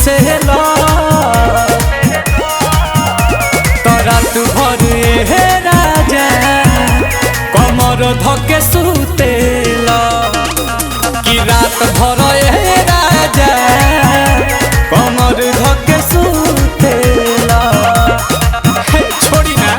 चूसेला तो रात भर हे राजा कमर धके सुतेला कि रात भर हे राजा कमर धके सुतेला। छोड़ी ना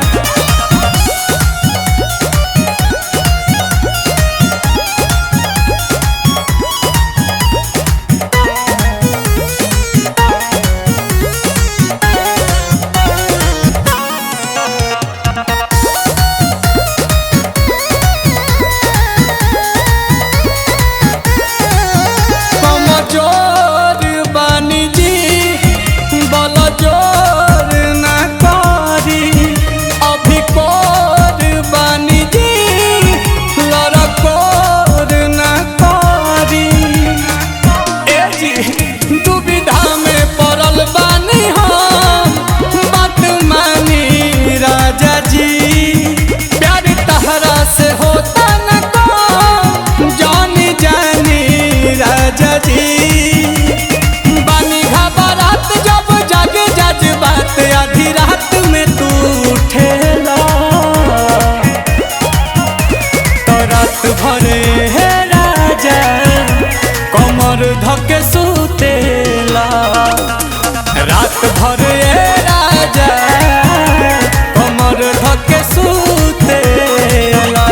भरे हे राजा कमर धके सुतेला रात भरे राजा कमर धके सुतेला।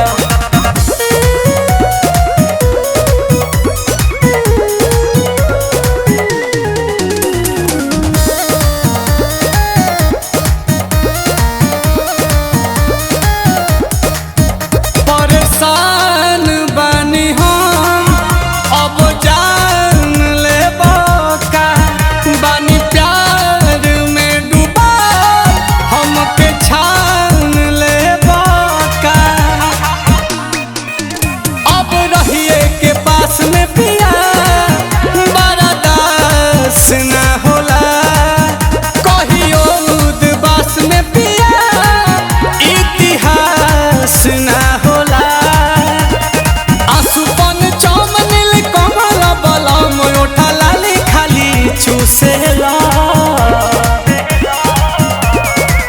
चूसेला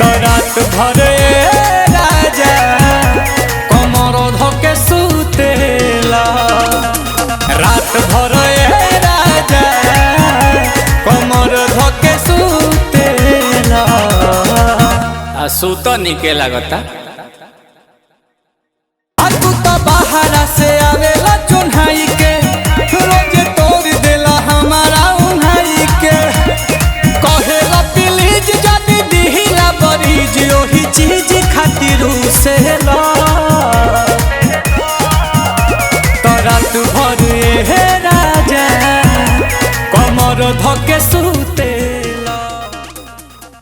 तो रात भरे राजा कमर धके सुतेला रात भरे राजा कमर धके सुतेला। आ सुत निके लागता तू तो बाहर